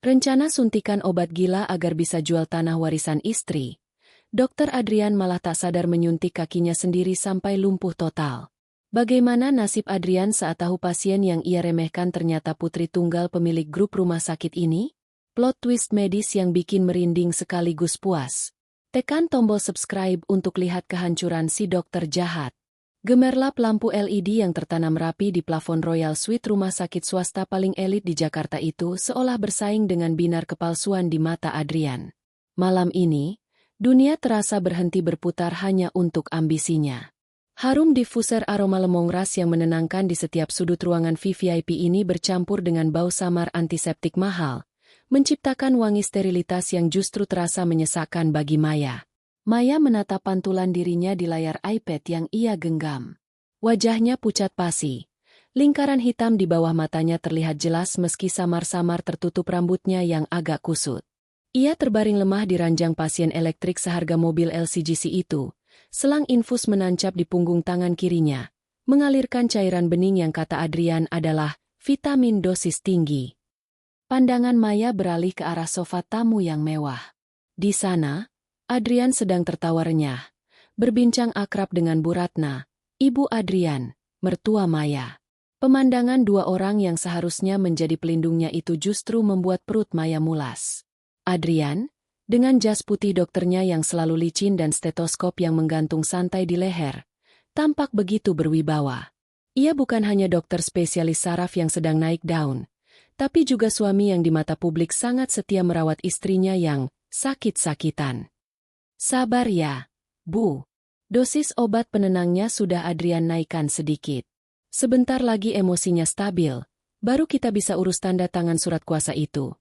Rencana suntikan obat gila agar bisa jual tanah warisan istri. Dokter Adrian malah tak sadar menyuntik kakinya sendiri sampai lumpuh total. Bagaimana nasib Adrian saat tahu pasien yang ia remehkan ternyata putri tunggal pemilik grup rumah sakit ini? Plot twist medis yang bikin merinding sekaligus puas. Tekan tombol subscribe untuk lihat kehancuran si dokter jahat. Gemerlap lampu LED yang tertanam rapi di plafon Royal Suite rumah sakit swasta paling elit di Jakarta itu seolah bersaing dengan binar kepalsuan di mata Adrian. Malam ini, dunia terasa berhenti berputar hanya untuk ambisinya. Harum diffuser aroma lemongrass yang menenangkan di setiap sudut ruangan VVIP ini bercampur dengan bau samar antiseptik mahal, menciptakan wangi sterilitas yang justru terasa menyesakkan bagi Maya. Maya menatap pantulan dirinya di layar iPad yang ia genggam. Wajahnya pucat pasi. Lingkaran hitam di bawah matanya terlihat jelas meski samar-samar tertutup rambutnya yang agak kusut. Ia terbaring lemah di ranjang pasien elektrik seharga mobil LCGC itu. Selang infus menancap di punggung tangan kirinya, mengalirkan cairan bening yang kata Adrian adalah vitamin dosis tinggi. Pandangan Maya beralih ke arah sofa tamu yang mewah. Di sana, Adrian sedang tertawa renyah, berbincang akrab dengan Bu Ratna, Ibu Adrian, mertua Maya. Pemandangan dua orang yang seharusnya menjadi pelindungnya itu justru membuat perut Maya mulas. Adrian, dengan jas putih dokternya yang selalu licin dan stetoskop yang menggantung santai di leher, tampak begitu berwibawa. Ia bukan hanya dokter spesialis saraf yang sedang naik daun, tapi juga suami yang di mata publik sangat setia merawat istrinya yang sakit-sakitan. Sabar ya, Bu. Dosis obat penenangnya sudah Adrian naikkan sedikit. Sebentar lagi emosinya stabil, baru kita bisa urus tanda tangan surat kuasa itu.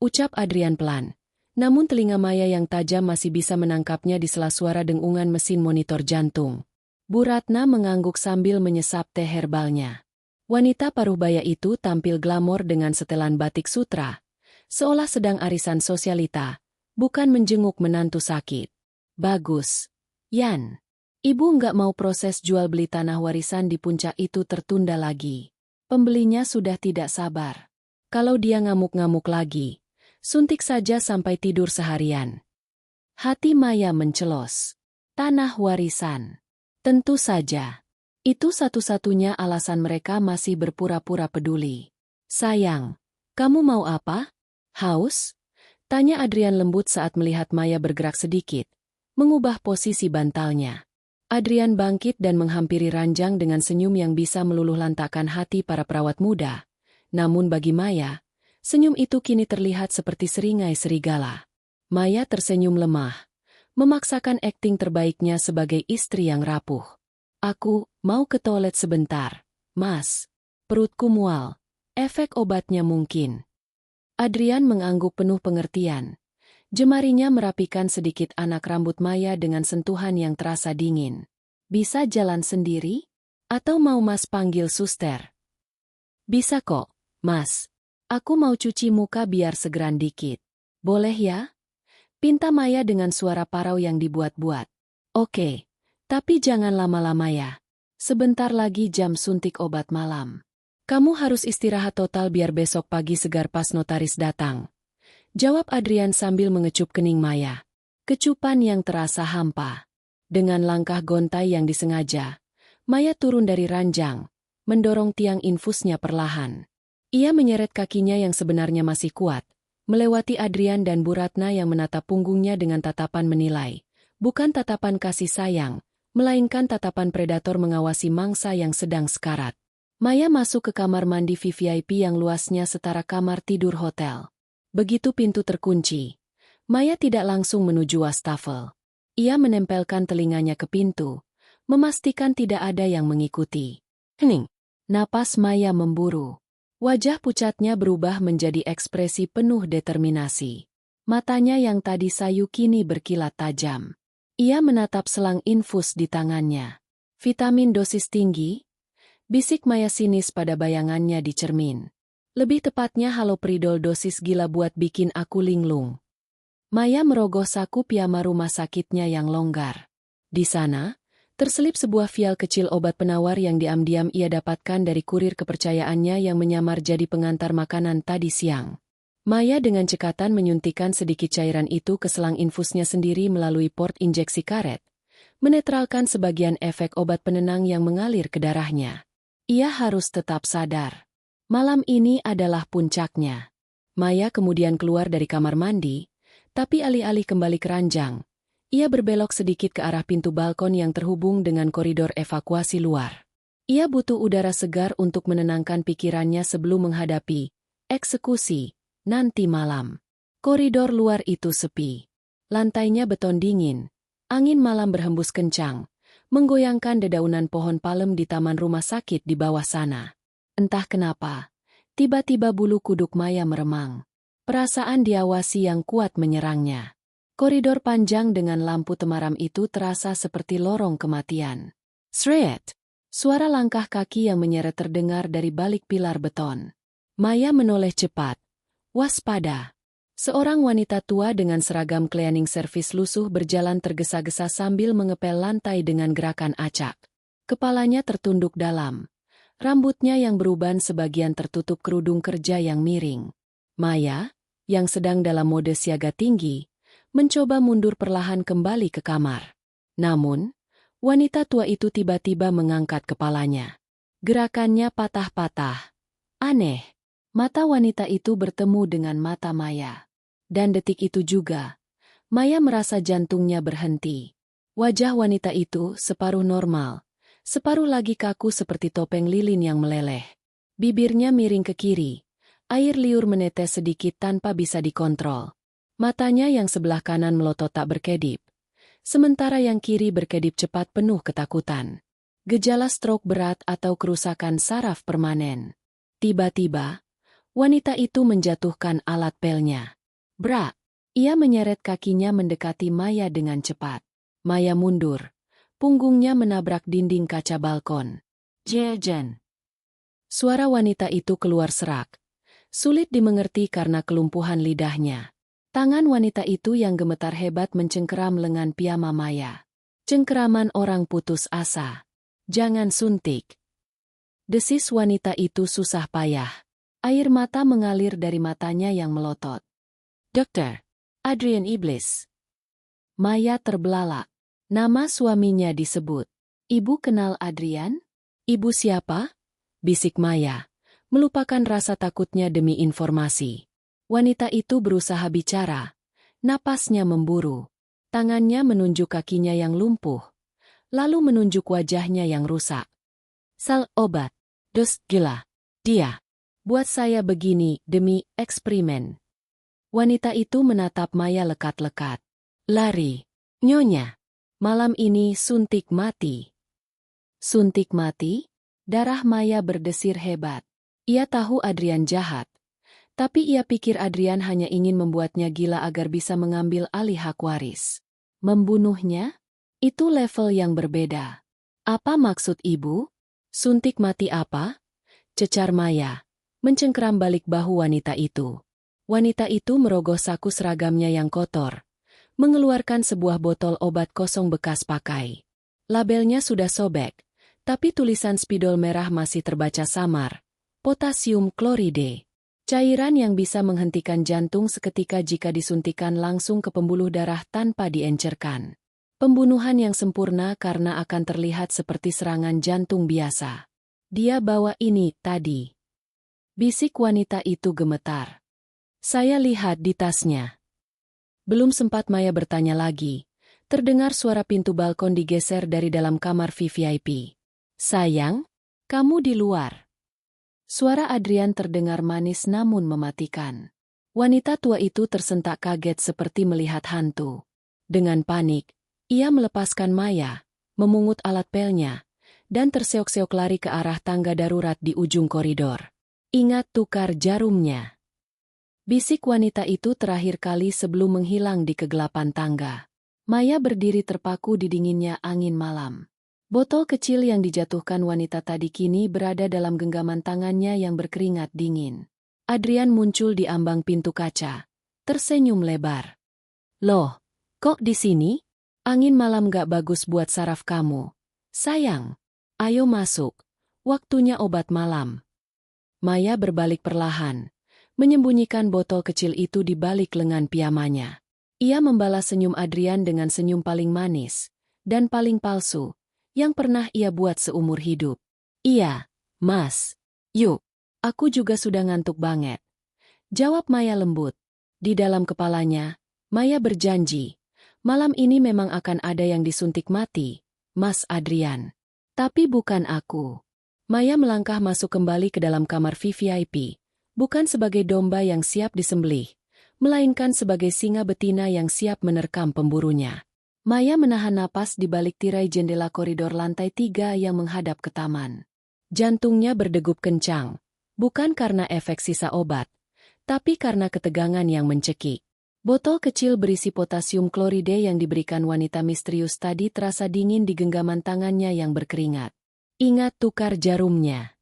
Ucap Adrian pelan. Namun telinga Maya yang tajam masih bisa menangkapnya di sela suara dengungan mesin monitor jantung. Bu Ratna mengangguk sambil menyesap teh herbalnya. Wanita paruh baya itu tampil glamor dengan setelan batik sutra, seolah sedang arisan sosialita, bukan menjenguk menantu sakit. Bagus. Yan. Ibu nggak mau proses jual beli tanah warisan di puncak itu tertunda lagi. Pembelinya sudah tidak sabar. Kalau dia ngamuk-ngamuk lagi, suntik saja sampai tidur seharian. Hati Maya mencelos. Tanah warisan. Tentu saja. Itu satu-satunya alasan mereka masih berpura-pura peduli. Sayang, kamu mau apa? Haus? Tanya Adrian lembut saat melihat Maya bergerak sedikit, mengubah posisi bantalnya. Adrian bangkit dan menghampiri ranjang dengan senyum yang bisa meluluh lantakkan hati para perawat muda. Namun bagi Maya, senyum itu kini terlihat seperti seringai serigala. Maya tersenyum lemah, memaksakan akting terbaiknya sebagai istri yang rapuh. Aku mau ke toilet sebentar, Mas. Perutku mual. Efek obatnya mungkin. Adrian mengangguk penuh pengertian. Jemarinya merapikan sedikit anak rambut Maya dengan sentuhan yang terasa dingin. Bisa jalan sendiri? Atau mau Mas panggil suster? Bisa kok, Mas. Aku mau cuci muka biar segeran dikit. Boleh ya? Pinta Maya dengan suara parau yang dibuat-buat. Oke, tapi jangan lama-lama ya. Sebentar lagi jam suntik obat malam. Kamu harus istirahat total biar besok pagi segar pas notaris datang. Jawab Adrian sambil mengecup kening Maya. Kecupan yang terasa hampa. Dengan langkah gontai yang disengaja, Maya turun dari ranjang, mendorong tiang infusnya perlahan. Ia menyeret kakinya yang sebenarnya masih kuat, melewati Adrian dan Bu Ratna yang menatap punggungnya dengan tatapan menilai. Bukan tatapan kasih sayang, melainkan tatapan predator mengawasi mangsa yang sedang sekarat. Maya masuk ke kamar mandi VVIP yang luasnya setara kamar tidur hotel. Begitu pintu terkunci, Maya tidak langsung menuju wastafel. Ia menempelkan telinganya ke pintu, memastikan tidak ada yang mengikuti. Hening. Napas Maya memburu. Wajah pucatnya berubah menjadi ekspresi penuh determinasi. Matanya yang tadi sayu kini berkilat tajam. Ia menatap selang infus di tangannya. Vitamin dosis tinggi? Bisik Maya sinis pada bayangannya di cermin. Lebih tepatnya haloperidol dosis gila buat bikin aku linglung. Maya merogoh saku piyama rumah sakitnya yang longgar. Di sana, terselip sebuah vial kecil obat penawar yang diam-diam ia dapatkan dari kurir kepercayaannya yang menyamar jadi pengantar makanan tadi siang. Maya dengan cekatan menyuntikkan sedikit cairan itu ke selang infusnya sendiri melalui port injeksi karet, menetralkan sebagian efek obat penenang yang mengalir ke darahnya. Ia harus tetap sadar. Malam ini adalah puncaknya. Maya kemudian keluar dari kamar mandi, tapi alih-alih kembali ke ranjang, ia berbelok sedikit ke arah pintu balkon yang terhubung dengan koridor evakuasi luar. Ia butuh udara segar untuk menenangkan pikirannya sebelum menghadapi eksekusi nanti malam. Koridor luar itu sepi. Lantainya beton dingin. Angin malam berhembus kencang, menggoyangkan dedaunan pohon palem di taman rumah sakit di bawah sana. Entah kenapa, tiba-tiba bulu kuduk Maya meremang. Perasaan diawasi yang kuat menyerangnya. Koridor panjang dengan lampu temaram itu terasa seperti lorong kematian. Sreet! Suara langkah kaki yang menyeret terdengar dari balik pilar beton. Maya menoleh cepat. Waspada! Seorang wanita tua dengan seragam cleaning service lusuh berjalan tergesa-gesa sambil mengepel lantai dengan gerakan acak. Kepalanya tertunduk dalam. Rambutnya yang beruban sebagian tertutup kerudung kerja yang miring. Maya, yang sedang dalam mode siaga tinggi, mencoba mundur perlahan kembali ke kamar. Namun, wanita tua itu tiba-tiba mengangkat kepalanya. Gerakannya patah-patah. Aneh. Mata wanita itu bertemu dengan mata Maya. Dan detik itu juga, Maya merasa jantungnya berhenti. Wajah wanita itu separuh normal, separuh lagi kaku seperti topeng lilin yang meleleh. Bibirnya miring ke kiri, air liur menetes sedikit tanpa bisa dikontrol. Matanya yang sebelah kanan melotot tak berkedip, sementara yang kiri berkedip cepat penuh ketakutan. Gejala stroke berat atau kerusakan saraf permanen. Tiba-tiba, wanita itu menjatuhkan alat pelnya. Brak! Ia menyeret kakinya mendekati Maya dengan cepat. Maya mundur. Punggungnya menabrak dinding kaca balkon. Jejen! Suara wanita itu keluar serak. Sulit dimengerti karena kelumpuhan lidahnya. Tangan wanita itu yang gemetar hebat mencengkeram lengan piyama Maya. Cengkeraman orang putus asa. Jangan suntik. Desis wanita itu susah payah. Air mata mengalir dari matanya yang melotot. Dokter, Adrian Iblis. Maya terbelalak. Nama suaminya disebut. Ibu kenal Adrian? Ibu siapa? Bisik Maya, melupakan rasa takutnya demi informasi. Wanita itu berusaha bicara. Napasnya memburu. Tangannya menunjuk kakinya yang lumpuh. Lalu menunjuk wajahnya yang rusak. Sal obat. Dos gila. Dia. Buat saya begini demi eksperimen. Wanita itu menatap Maya lekat-lekat. Lari. Nyonya. Malam ini suntik mati. Suntik mati? Darah Maya berdesir hebat. Ia tahu Adrian jahat. Tapi ia pikir Adrian hanya ingin membuatnya gila agar bisa mengambil alih hak waris. Membunuhnya? Itu level yang berbeda. Apa maksud ibu? Suntik mati apa? Cecar Maya, mencengkeram balik bahu wanita itu. Wanita itu merogoh saku seragamnya yang kotor, mengeluarkan sebuah botol obat kosong bekas pakai. Labelnya sudah sobek, tapi tulisan spidol merah masih terbaca samar. Potasium kloride. Cairan yang bisa menghentikan jantung seketika jika disuntikan langsung ke pembuluh darah tanpa diencerkan. Pembunuhan yang sempurna karena akan terlihat seperti serangan jantung biasa. Dia bawa ini tadi. Bisik wanita itu gemetar. Saya lihat di tasnya. Belum sempat Maya bertanya lagi, terdengar suara pintu balkon digeser dari dalam kamar VVIP. Sayang, kamu di luar. Suara Adrian terdengar manis namun mematikan. Wanita tua itu tersentak kaget seperti melihat hantu. Dengan panik, ia melepaskan Maya, memungut alat pelnya, dan terseok-seok lari ke arah tangga darurat di ujung koridor. Ingat tukar jarumnya. Bisik wanita itu terakhir kali sebelum menghilang di kegelapan tangga. Maya berdiri terpaku di dinginnya angin malam. Botol kecil yang dijatuhkan wanita tadi kini berada dalam genggaman tangannya yang berkeringat dingin. Adrian muncul di ambang pintu kaca, tersenyum lebar. Loh, kok di sini? Angin malam gak bagus buat saraf kamu. Sayang, ayo masuk. Waktunya obat malam. Maya berbalik perlahan, menyembunyikan botol kecil itu di balik lengan piyamanya. Ia membalas senyum Adrian dengan senyum paling manis dan paling palsu yang pernah ia buat seumur hidup. Iya, Mas. Yuk, aku juga sudah ngantuk banget. Jawab Maya lembut. Di dalam kepalanya, Maya berjanji, malam ini memang akan ada yang disuntik mati, Mas Adrian. Tapi bukan aku. Maya melangkah masuk kembali ke dalam kamar VVIP, bukan sebagai domba yang siap disembelih, melainkan sebagai singa betina yang siap menerkam pemburunya. Maya menahan napas di balik tirai jendela koridor lantai 3 yang menghadap ke taman. Jantungnya berdegup kencang, bukan karena efek sisa obat, tapi karena ketegangan yang mencekik. Botol kecil berisi potasium klorida yang diberikan wanita misterius tadi terasa dingin di genggaman tangannya yang berkeringat. Ingat tukar jarumnya.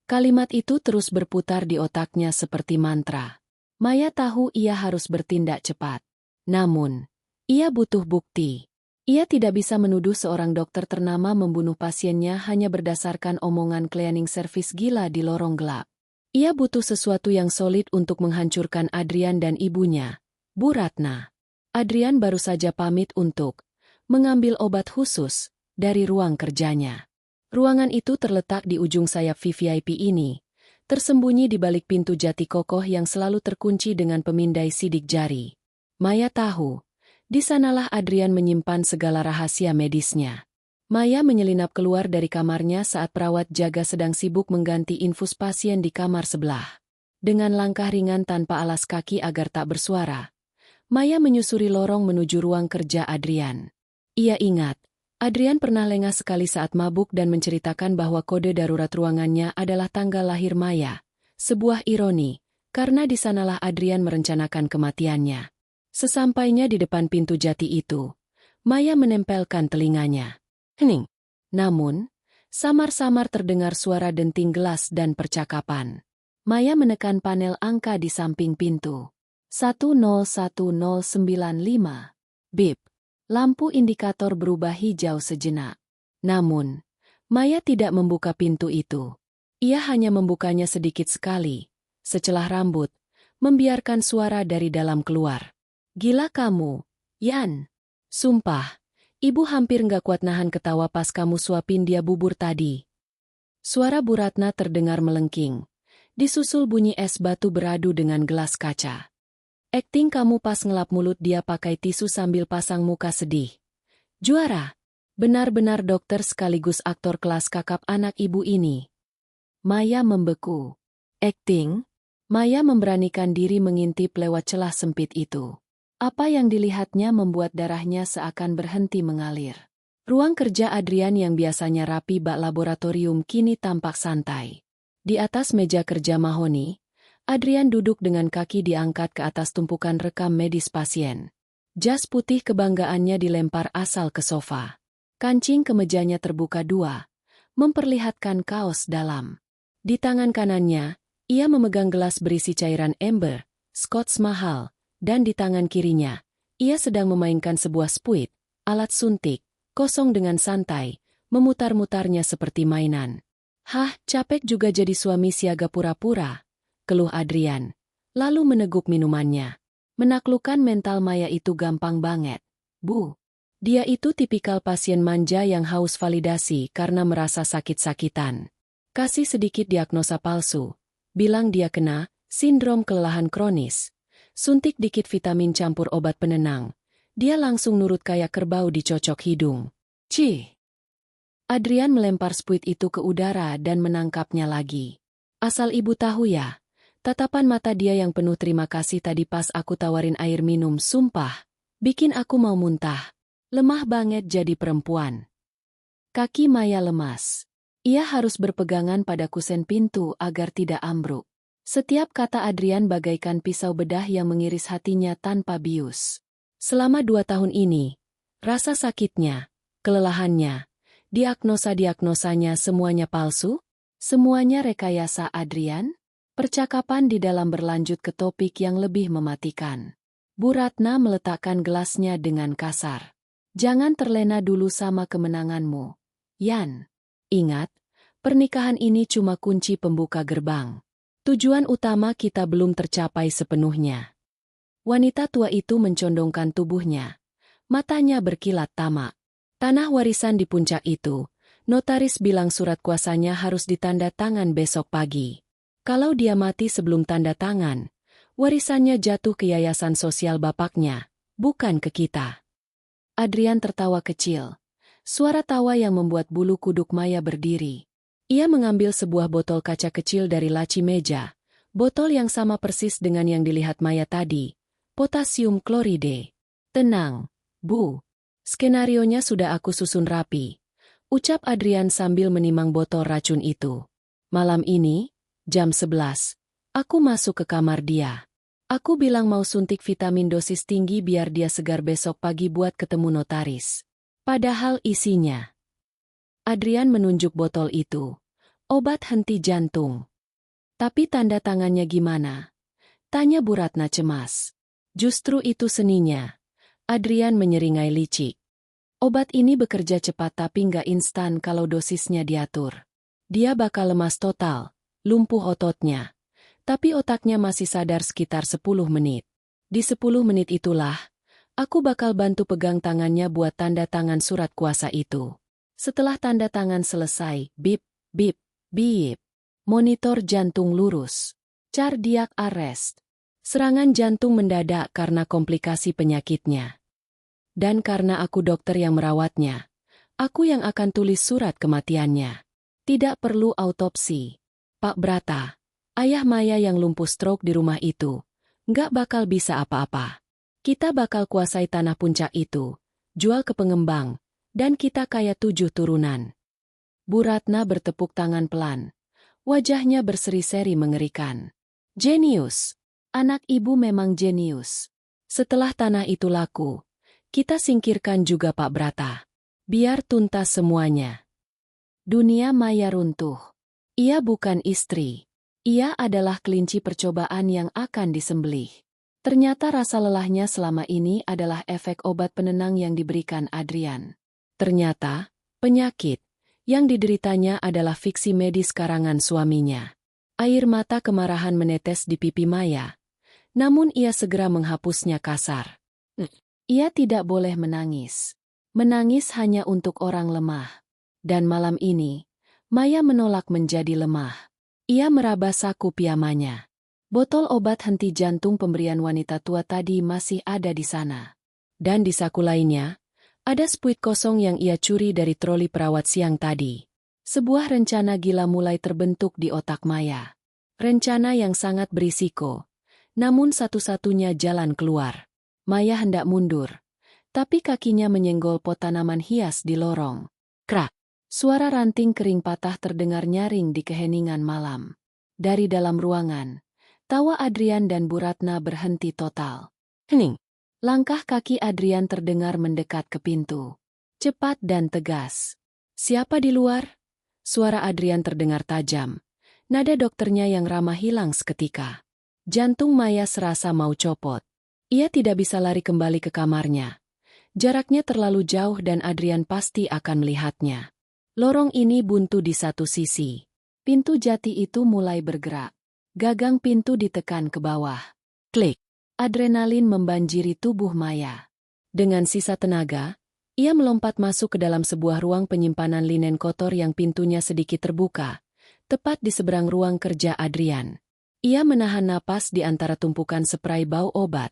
Kalimat itu terus berputar di otaknya seperti mantra. Maya tahu ia harus bertindak cepat. Namun, ia butuh bukti. Ia tidak bisa menuduh seorang dokter ternama membunuh pasiennya hanya berdasarkan omongan cleaning service gila di lorong gelap. Ia butuh sesuatu yang solid untuk menghancurkan Adrian dan ibunya, Bu Ratna. Adrian baru saja pamit untuk mengambil obat khusus dari ruang kerjanya. Ruangan itu terletak di ujung sayap VVIP ini, tersembunyi di balik pintu jati kokoh yang selalu terkunci dengan pemindai sidik jari. Maya tahu, di sanalah Adrian menyimpan segala rahasia medisnya. Maya menyelinap keluar dari kamarnya saat perawat jaga sedang sibuk mengganti infus pasien di kamar sebelah. Dengan langkah ringan tanpa alas kaki agar tak bersuara, Maya menyusuri lorong menuju ruang kerja Adrian. Ia ingat, Adrian pernah lengah sekali saat mabuk dan menceritakan bahwa kode darurat ruangannya adalah tanggal lahir Maya. Sebuah ironi, karena di sanalah Adrian merencanakan kematiannya. Sesampainya di depan pintu jati itu, Maya menempelkan telinganya. Hening. Namun, samar-samar terdengar suara denting gelas dan percakapan. Maya menekan panel angka di samping pintu. 101095. Bip. Lampu indikator berubah hijau sejenak. Namun, Maya tidak membuka pintu itu. Ia hanya membukanya sedikit sekali, secelah rambut, membiarkan suara dari dalam keluar. Gila kamu, Yan. Sumpah, ibu hampir nggak kuat nahan ketawa pas kamu suapin dia bubur tadi. Suara Bu Ratna terdengar melengking, disusul bunyi es batu beradu dengan gelas kaca. Akting kamu pas ngelap mulut dia pakai tisu sambil pasang muka sedih. Juara. Benar-benar dokter sekaligus aktor kelas kakap anak ibu ini. Maya membeku. Akting? Maya memberanikan diri mengintip lewat celah sempit itu. Apa yang dilihatnya membuat darahnya seakan berhenti mengalir. Ruang kerja Adrian yang biasanya rapi bak laboratorium kini tampak santai. Di atas meja kerja mahoni, Adrian duduk dengan kaki diangkat ke atas tumpukan rekam medis pasien. Jas putih kebanggaannya dilempar asal ke sofa. Kancing kemejanya terbuka dua, memperlihatkan kaos dalam. Di tangan kanannya, ia memegang gelas berisi cairan ember, Scotch mahal, dan di tangan kirinya, ia sedang memainkan sebuah spuit, alat suntik, kosong dengan santai, memutar-mutarnya seperti mainan. Hah, capek juga jadi suami siaga pura-pura, keluh Adrian, lalu meneguk minumannya. Menaklukkan mental Maya itu gampang banget, Bu. Dia itu tipikal pasien manja yang haus validasi karena merasa sakit-sakitan. Kasih sedikit diagnosa palsu, bilang dia kena sindrom kelelahan kronis. Suntik dikit vitamin campur obat penenang. Dia langsung nurut kayak kerbau dicocok hidung. Cih. Adrian melempar spuit itu ke udara dan menangkapnya lagi. Asal ibu tahu ya. Tatapan mata dia yang penuh terima kasih tadi pas aku tawarin air minum, sumpah, bikin aku mau muntah. Lemah banget jadi perempuan. Kaki Maya lemas. Ia harus berpegangan pada kusen pintu agar tidak ambruk. Setiap kata Adrian bagaikan pisau bedah yang mengiris hatinya tanpa bius. Selama 2 tahun ini, rasa sakitnya, kelelahannya, diagnosa-diagnosanya semuanya palsu? Semuanya rekayasa Adrian? Percakapan di dalam berlanjut ke topik yang lebih mematikan. Bu Ratna meletakkan gelasnya dengan kasar. Jangan terlena dulu sama kemenanganmu, Yan. Ingat, pernikahan ini cuma kunci pembuka gerbang. Tujuan utama kita belum tercapai sepenuhnya. Wanita tua itu mencondongkan tubuhnya. Matanya berkilat tamak. Tanah warisan di puncak itu, notaris bilang surat kuasanya harus ditanda tangan besok pagi. Kalau dia mati sebelum tanda tangan, warisannya jatuh ke yayasan sosial bapaknya, bukan ke kita. Adrian tertawa kecil. Suara tawa yang membuat bulu kuduk Maya berdiri. Ia mengambil sebuah botol kaca kecil dari laci meja. Botol yang sama persis dengan yang dilihat Maya tadi. Potasium kloride. Tenang, Bu. Skenarionya sudah aku susun rapi. Ucap Adrian sambil menimang botol racun itu. Malam ini, jam 11, aku masuk ke kamar dia. Aku bilang mau suntik vitamin dosis tinggi biar dia segar besok pagi buat ketemu notaris. Padahal isinya. Adrian menunjuk botol itu. Obat henti jantung. Tapi tanda tangannya gimana? Tanya Bu Ratna cemas. Justru itu seninya. Adrian menyeringai licik. Obat ini bekerja cepat tapi nggak instan kalau dosisnya diatur. Dia bakal lemas total, lumpuh ototnya. Tapi otaknya masih sadar sekitar 10 menit. Di 10 menit itulah, aku bakal bantu pegang tangannya buat tanda tangan surat kuasa itu. Setelah tanda tangan selesai, bip, bip, bip. Monitor jantung lurus. Cardiac arrest. Serangan jantung mendadak karena komplikasi penyakitnya. Dan karena aku dokter yang merawatnya, aku yang akan tulis surat kematiannya. Tidak perlu autopsi. Pak Brata, ayah Maya yang lumpuh stroke di rumah itu, nggak bakal bisa apa-apa. Kita bakal kuasai tanah puncak itu, jual ke pengembang, dan kita kaya 7 turunan. Bu Ratna bertepuk tangan pelan. Wajahnya berseri-seri mengerikan. Jenius. Anak ibu memang jenius. Setelah tanah itu laku, kita singkirkan juga Pak Brata. Biar tuntas semuanya. Dunia Maya runtuh. Ia bukan istri. Ia adalah kelinci percobaan yang akan disembelih. Ternyata rasa lelahnya selama ini adalah efek obat penenang yang diberikan Adrian. Ternyata, penyakit yang dideritanya adalah fiksi medis karangan suaminya. Air mata kemarahan menetes di pipi Maya. Namun ia segera menghapusnya kasar. Ia tidak boleh menangis. Menangis hanya untuk orang lemah. Dan malam ini, Maya menolak menjadi lemah. Ia meraba saku piyamanya. Botol obat henti jantung pemberian wanita tua tadi masih ada di sana. Dan di saku lainnya, ada spuit kosong yang ia curi dari troli perawat siang tadi. Sebuah rencana gila mulai terbentuk di otak Maya. Rencana yang sangat berisiko. Namun satu-satunya jalan keluar. Maya hendak mundur. Tapi kakinya menyenggol pot tanaman hias di lorong. Krak! Suara ranting kering patah terdengar nyaring di keheningan malam. Dari dalam ruangan, tawa Adrian dan Bu Ratna berhenti total. Hening! Langkah kaki Adrian terdengar mendekat ke pintu. Cepat dan tegas. Siapa di luar? Suara Adrian terdengar tajam. Nada dokternya yang ramah hilang seketika. Jantung Maya serasa mau copot. Ia tidak bisa lari kembali ke kamarnya. Jaraknya terlalu jauh dan Adrian pasti akan melihatnya. Lorong ini buntu di satu sisi. Pintu jati itu mulai bergerak. Gagang pintu ditekan ke bawah. Klik. Adrenalin membanjiri tubuh Maya. Dengan sisa tenaga, ia melompat masuk ke dalam sebuah ruang penyimpanan linen kotor yang pintunya sedikit terbuka, tepat di seberang ruang kerja Adrian. Ia menahan napas di antara tumpukan spray bau obat,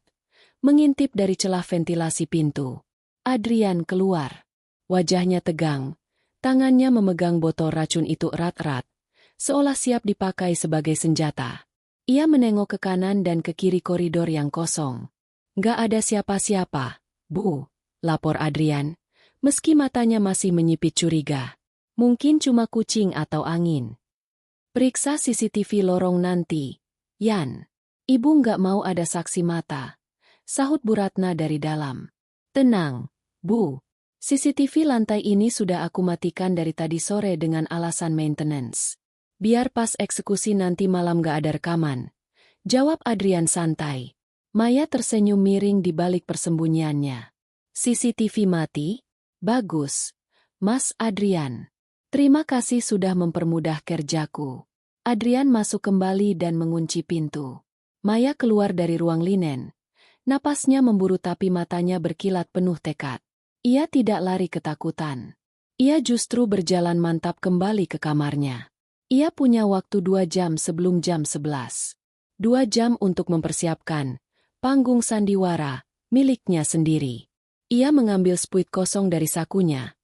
mengintip dari celah ventilasi pintu. Adrian keluar. Wajahnya tegang, tangannya memegang botol racun itu erat-erat, seolah siap dipakai sebagai senjata. Ia menengok ke kanan dan ke kiri koridor yang kosong. Nggak ada siapa-siapa, Bu, lapor Adrian, meski matanya masih menyipit curiga. Mungkin cuma kucing atau angin. Periksa CCTV lorong nanti, Yan. Ibu nggak mau ada saksi mata, sahut Bu Ratna dari dalam. Tenang, Bu. CCTV lantai ini sudah aku matikan dari tadi sore dengan alasan maintenance. Biar pas eksekusi nanti malam gak ada rekaman. Jawab Adrian santai. Maya tersenyum miring di balik persembunyiannya. CCTV mati? Bagus. Mas Adrian. Terima kasih sudah mempermudah kerjaku. Adrian masuk kembali dan mengunci pintu. Maya keluar dari ruang linen. Napasnya memburu tapi matanya berkilat penuh tekad. Ia tidak lari ketakutan. Ia justru berjalan mantap kembali ke kamarnya. Ia punya waktu 2 jam sebelum jam 11. 2 jam untuk mempersiapkan panggung sandiwara miliknya sendiri. Ia mengambil spuit kosong dari sakunya,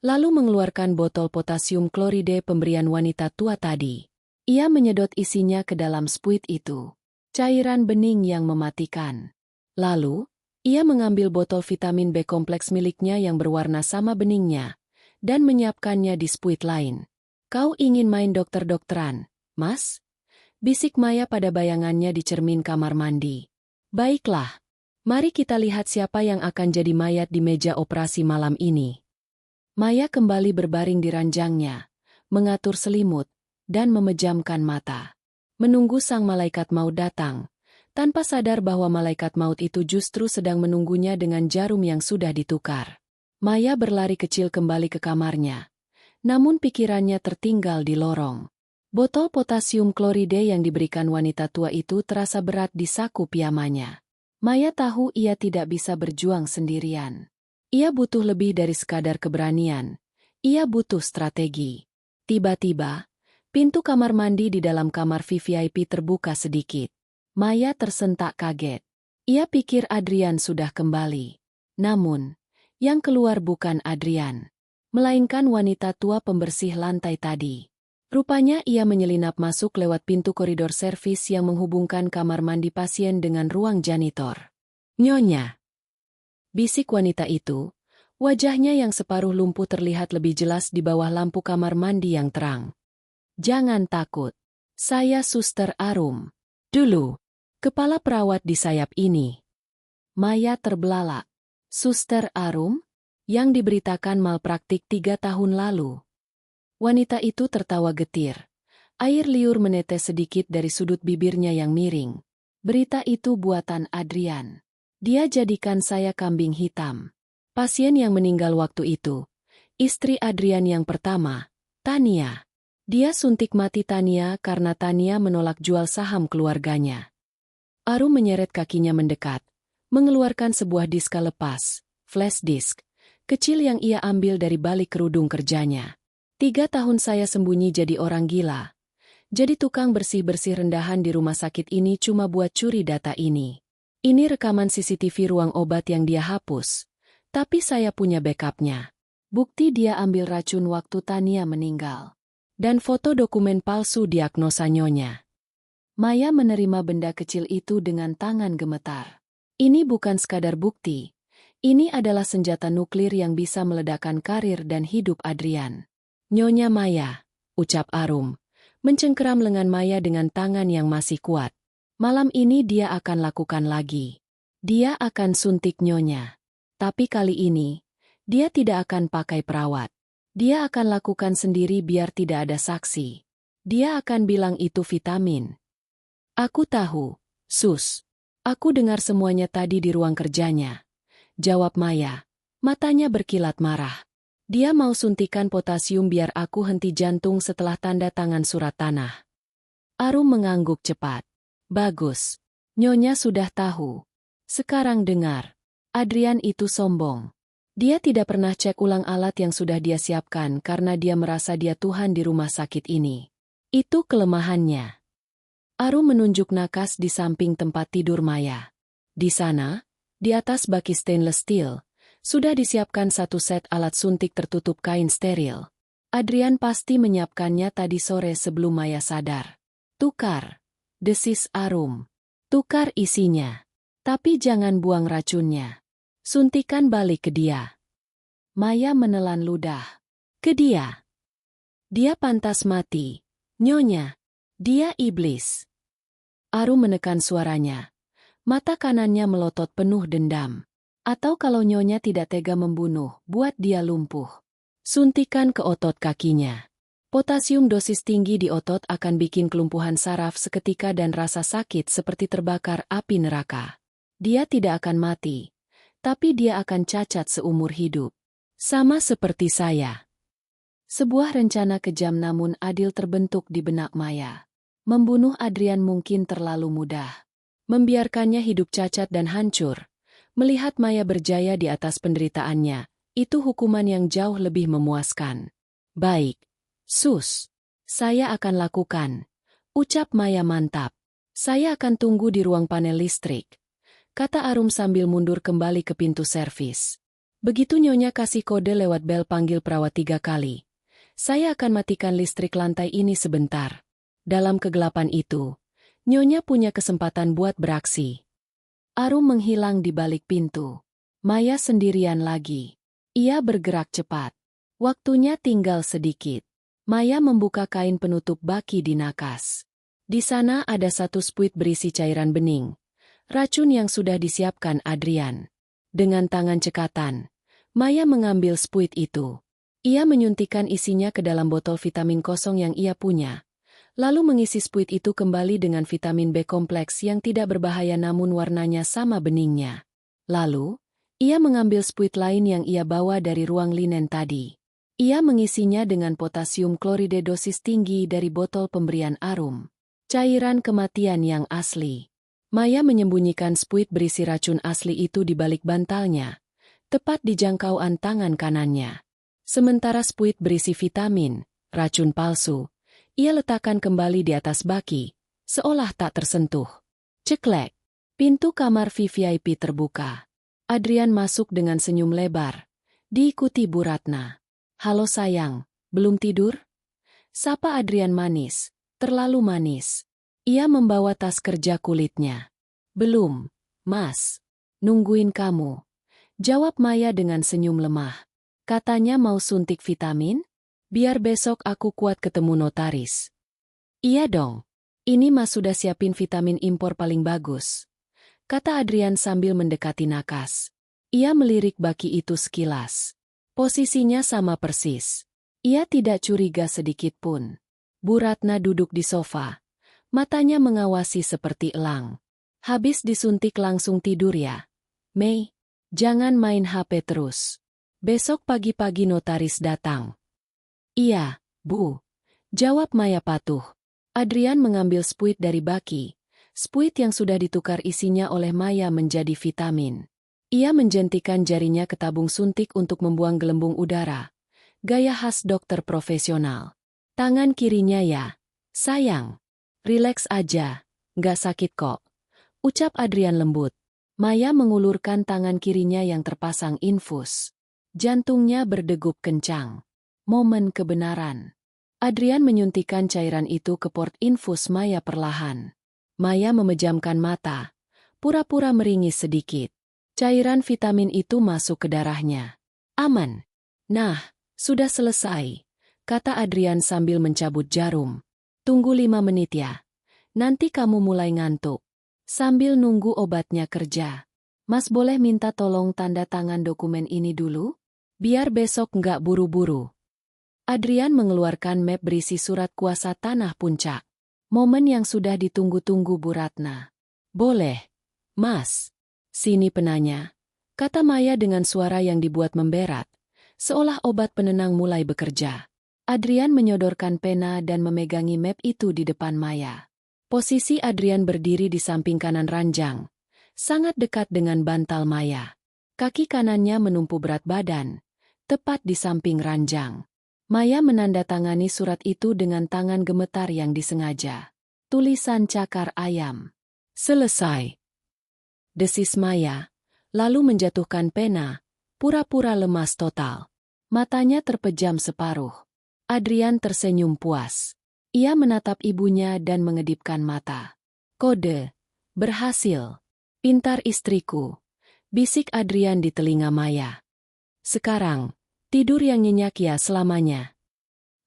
lalu mengeluarkan botol potasium kloride pemberian wanita tua tadi. Ia menyedot isinya ke dalam spuit itu. Cairan bening yang mematikan. Lalu, ia mengambil botol vitamin B kompleks miliknya yang berwarna sama beningnya, dan menyiapkannya di spuit lain. "Kau ingin main dokter-dokteran, Mas?" bisik Maya pada bayangannya di cermin kamar mandi. "Baiklah, mari kita lihat siapa yang akan jadi mayat di meja operasi malam ini." Maya kembali berbaring di ranjangnya, mengatur selimut, dan memejamkan mata. Menunggu sang malaikat maut datang, tanpa sadar bahwa malaikat maut itu justru sedang menunggunya dengan jarum yang sudah ditukar. Maya berlari kecil kembali ke kamarnya, namun pikirannya tertinggal di lorong. Botol potasium kloride yang diberikan wanita tua itu terasa berat di saku piyamanya. Maya tahu ia tidak bisa berjuang sendirian. Ia butuh lebih dari sekadar keberanian. Ia butuh strategi. Tiba-tiba, pintu kamar mandi di dalam kamar VVIP terbuka sedikit. Maya tersentak kaget. Ia pikir Adrian sudah kembali. Namun, yang keluar bukan Adrian, melainkan wanita tua pembersih lantai tadi. Rupanya ia menyelinap masuk lewat pintu koridor servis yang menghubungkan kamar mandi pasien dengan ruang janitor. "Nyonya," bisik wanita itu, wajahnya yang separuh lumpuh terlihat lebih jelas di bawah lampu kamar mandi yang terang. "Jangan takut. Saya Suster Arum. Dulu, kepala perawat di sayap ini." Maya terbelalak. Suster Arum? Yang diberitakan malpraktik 3 tahun lalu. Wanita itu tertawa getir. Air liur menetes sedikit dari sudut bibirnya yang miring. "Berita itu buatan Adrian. Dia jadikan saya kambing hitam." Pasien yang meninggal waktu itu, istri Adrian yang pertama, Tania. Dia suntik mati Tania karena Tania menolak jual saham keluarganya. Arum menyeret kakinya mendekat, mengeluarkan sebuah diska lepas, flash disk, kecil yang ia ambil dari balik kerudung kerjanya. 3 tahun saya sembunyi jadi orang gila. Jadi tukang bersih-bersih rendahan di rumah sakit ini cuma buat curi data ini. Ini rekaman CCTV ruang obat yang dia hapus. Tapi saya punya backupnya. Bukti dia ambil racun waktu Tania meninggal. Dan foto dokumen palsu diagnosa nyonya. Maya menerima benda kecil itu dengan tangan gemetar. Ini bukan sekadar bukti. Ini adalah senjata nuklir yang bisa meledakkan karir dan hidup Adrian. "Nyonya Maya," ucap Arum, mencengkeram lengan Maya dengan tangan yang masih kuat. "Malam ini dia akan lakukan lagi. Dia akan suntik nyonya. Tapi kali ini, dia tidak akan pakai perawat. Dia akan lakukan sendiri biar tidak ada saksi. Dia akan bilang itu vitamin." "Aku tahu, Sus. Aku dengar semuanya tadi di ruang kerjanya," jawab Maya, matanya berkilat marah. "Dia mau suntikan potasium biar aku henti jantung setelah tanda tangan surat tanah." Arum mengangguk cepat. "Bagus. Nyonya sudah tahu. Sekarang dengar. Adrian itu sombong. Dia tidak pernah cek ulang alat yang sudah dia siapkan karena dia merasa dia Tuhan di rumah sakit ini. Itu kelemahannya." Arum menunjuk nakas di samping tempat tidur Maya. Di sana, di atas baki stainless steel, sudah disiapkan satu set alat suntik tertutup kain steril. Adrian pasti menyiapkannya tadi sore sebelum Maya sadar. "Tukar," desis Arum. "Tukar isinya. Tapi jangan buang racunnya. Suntikan balik ke dia." Maya menelan ludah. "Ke dia? Dia pantas mati. Nyonya. Dia iblis." Arum menekan suaranya. Mata kanannya melotot penuh dendam. "Atau kalau nyonya tidak tega membunuh, buat dia lumpuh. Suntikan ke otot kakinya. Potasium dosis tinggi di otot akan bikin kelumpuhan saraf seketika dan rasa sakit seperti terbakar api neraka. Dia tidak akan mati, tapi dia akan cacat seumur hidup. Sama seperti saya." Sebuah rencana kejam namun adil terbentuk di benak Maya. Membunuh Adrian mungkin terlalu mudah. Membiarkannya hidup cacat dan hancur. Melihat Maya berjaya di atas penderitaannya, itu hukuman yang jauh lebih memuaskan. Baik, Sus. Saya akan lakukan. Ucap Maya mantap. Saya akan tunggu di ruang panel listrik, kata Arum sambil mundur kembali ke pintu servis. Begitu Nyonya kasih kode lewat bel panggil perawat 3 kali. Saya akan matikan listrik lantai ini sebentar. Dalam kegelapan itu, Nyonya punya kesempatan buat beraksi. Arum menghilang di balik pintu. Maya sendirian lagi. Ia bergerak cepat. Waktunya tinggal sedikit. Maya membuka kain penutup baki di nakas. Di sana ada satu spuit berisi cairan bening. Racun yang sudah disiapkan Adrian. Dengan tangan cekatan, Maya mengambil spuit itu. Ia menyuntikkan isinya ke dalam botol vitamin kosong yang ia punya. Lalu mengisi spuit itu kembali dengan vitamin B kompleks yang tidak berbahaya namun warnanya sama beningnya. Lalu, ia mengambil spuit lain yang ia bawa dari ruang linen tadi. Ia mengisinya dengan potasium klorida dosis tinggi dari botol pemberian Arum. Cairan kematian yang asli. Maya menyembunyikan spuit berisi racun asli itu di balik bantalnya, tepat di jangkauan tangan kanannya. Sementara spuit berisi vitamin, racun palsu, ia letakkan kembali di atas baki, seolah tak tersentuh. Ceklek. Pintu kamar VVIP terbuka. Adrian masuk dengan senyum lebar, diikuti Bu Ratna. Halo sayang, belum tidur? Sapa Adrian manis, terlalu manis. Ia membawa tas kerja kulitnya. Belum, Mas. Nungguin kamu. Jawab Maya dengan senyum lemah. Katanya mau suntik vitamin? Biar besok aku kuat ketemu notaris. Iya dong. Ini Mas sudah siapin vitamin impor paling bagus, kata Adrian sambil mendekati nakas. Ia melirik baki itu sekilas. Posisinya sama persis. Ia tidak curiga sedikit pun. Bu Ratna duduk di sofa. Matanya mengawasi seperti elang. Habis disuntik langsung tidur ya? Mei, jangan main HP terus. Besok pagi-pagi notaris datang. Iya, Bu. Jawab Maya patuh. Adrian mengambil spuit dari baki. Spuit yang sudah ditukar isinya oleh Maya menjadi vitamin. Ia menjentikan jarinya ke tabung suntik untuk membuang gelembung udara. Gaya khas dokter profesional. Tangan kirinya ya. Sayang. Rileks aja. Nggak sakit kok. Ucap Adrian lembut. Maya mengulurkan tangan kirinya yang terpasang infus. Jantungnya berdegup kencang. Momen kebenaran. Adrian menyuntikkan cairan itu ke port infus Maya perlahan. Maya memejamkan mata. Pura-pura meringis sedikit. Cairan vitamin itu masuk ke darahnya. Aman. Nah, sudah selesai, kata Adrian sambil mencabut jarum. Tunggu 5 menit ya. Nanti kamu mulai ngantuk. Sambil nunggu obatnya kerja. Mas boleh minta tolong tanda tangan dokumen ini dulu? Biar besok nggak buru-buru. Adrian mengeluarkan map berisi surat kuasa tanah puncak. Momen yang sudah ditunggu-tunggu Bu Ratna. Boleh, Mas. Sini penanya, kata Maya dengan suara yang dibuat memberat, seolah obat penenang mulai bekerja. Adrian menyodorkan pena dan memegangi map itu di depan Maya. Posisi Adrian berdiri di samping kanan ranjang, sangat dekat dengan bantal Maya. Kaki kanannya menumpu berat badan, tepat di samping ranjang. Maya menandatangani surat itu dengan tangan gemetar yang disengaja. Tulisan cakar ayam. Selesai. Desis Maya, lalu menjatuhkan pena, pura-pura lemas total. Matanya terpejam separuh. Adrian tersenyum puas. Ia menatap ibunya dan mengedipkan mata. Kode. Berhasil. Pintar istriku. Bisik Adrian di telinga Maya. Sekarang, tidur yang nyenyak ya selamanya.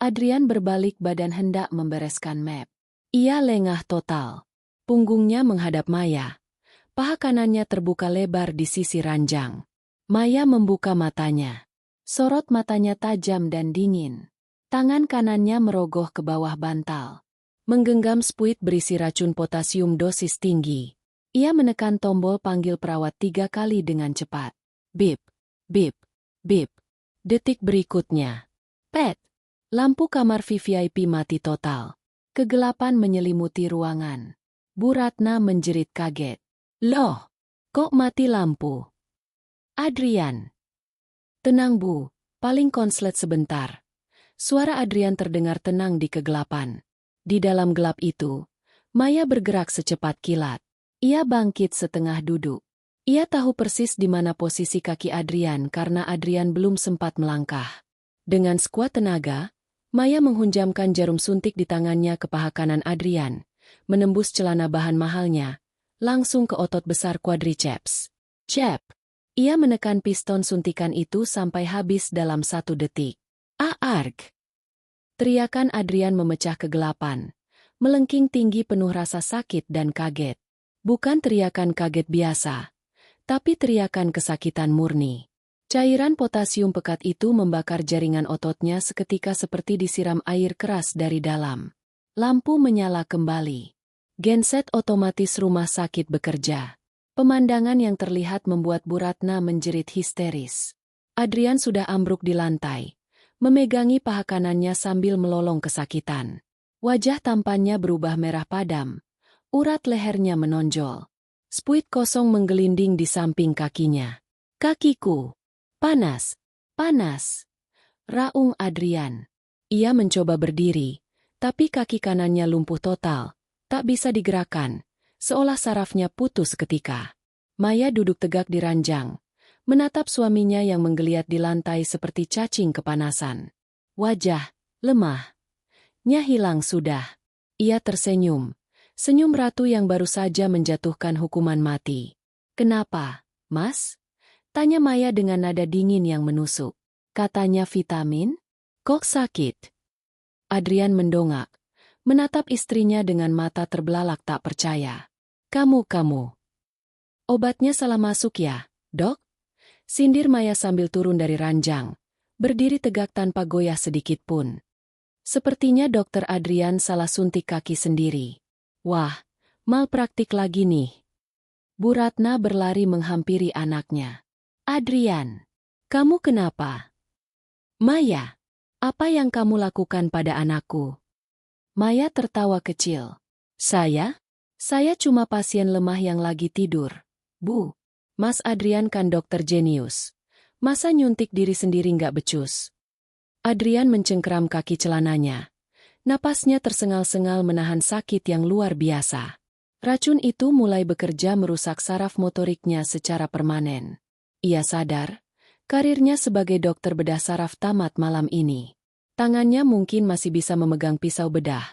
Adrian berbalik badan hendak membereskan map. Ia lengah total. Punggungnya menghadap Maya. Paha kanannya terbuka lebar di sisi ranjang. Maya membuka matanya. Sorot matanya tajam dan dingin. Tangan kanannya merogoh ke bawah bantal. Menggenggam spuit berisi racun potasium dosis tinggi. Ia menekan tombol panggil perawat 3 kali dengan cepat. Bip, bip, bip. Detik berikutnya. Pet. Lampu kamar VIP mati total. Kegelapan menyelimuti ruangan. Bu Ratna menjerit kaget. Loh, kok mati lampu? Adrian. Tenang Bu, paling konslet sebentar. Suara Adrian terdengar tenang di kegelapan. Di dalam gelap itu, Maya bergerak secepat kilat. Ia bangkit setengah duduk. Ia tahu persis di mana posisi kaki Adrian karena Adrian belum sempat melangkah. Dengan sekuat tenaga, Maya menghunjamkan jarum suntik di tangannya ke paha kanan Adrian, menembus celana bahan mahalnya, langsung ke otot besar quadriceps. Cep! Ia menekan piston suntikan itu sampai habis dalam 1 detik. Arg! Teriakan Adrian memecah kegelapan, melengking tinggi penuh rasa sakit dan kaget. Bukan teriakan kaget biasa, tapi teriakan kesakitan murni. Cairan potasium pekat itu membakar jaringan ototnya seketika seperti disiram air keras dari dalam. Lampu menyala kembali. Genset otomatis rumah sakit bekerja. Pemandangan yang terlihat membuat Bu Ratna menjerit histeris. Adrian sudah ambruk di lantai, memegangi paha kanannya sambil melolong kesakitan. Wajah tampannya berubah merah padam, urat lehernya menonjol. Spuit kosong menggelinding di samping kakinya. Kakiku! Panas! Panas! Raung Adrian. Ia mencoba berdiri, tapi kaki kanannya lumpuh total, tak bisa digerakkan, seolah sarafnya putus seketika. Maya duduk tegak di ranjang, menatap suaminya yang menggeliat di lantai seperti cacing kepanasan. Wajah, lemah-nya hilang sudah. Ia tersenyum, senyum ratu yang baru saja menjatuhkan hukuman mati. Kenapa, Mas? Tanya Maya dengan nada dingin yang menusuk. Katanya vitamin? Kok sakit? Adrian mendongak, menatap istrinya dengan mata terbelalak tak percaya. Kamu. Obatnya salah masuk ya, Dok? Sindir Maya sambil turun dari ranjang, berdiri tegak tanpa goyah sedikit pun. Sepertinya Dokter Adrian salah suntik kaki sendiri. Wah, malpraktik lagi nih. Bu Ratna berlari menghampiri anaknya. Adrian, kamu kenapa? Maya, apa yang kamu lakukan pada anakku? Maya tertawa kecil. Saya cuma pasien lemah yang lagi tidur. Bu, Mas Adrian kan dokter jenius. Masa nyuntik diri sendiri nggak becus? Adrian mencengkeram kaki celananya. Napasnya tersengal-sengal menahan sakit yang luar biasa. Racun itu mulai bekerja merusak saraf motoriknya secara permanen. Ia sadar, karirnya sebagai dokter bedah saraf tamat malam ini. Tangannya mungkin masih bisa memegang pisau bedah,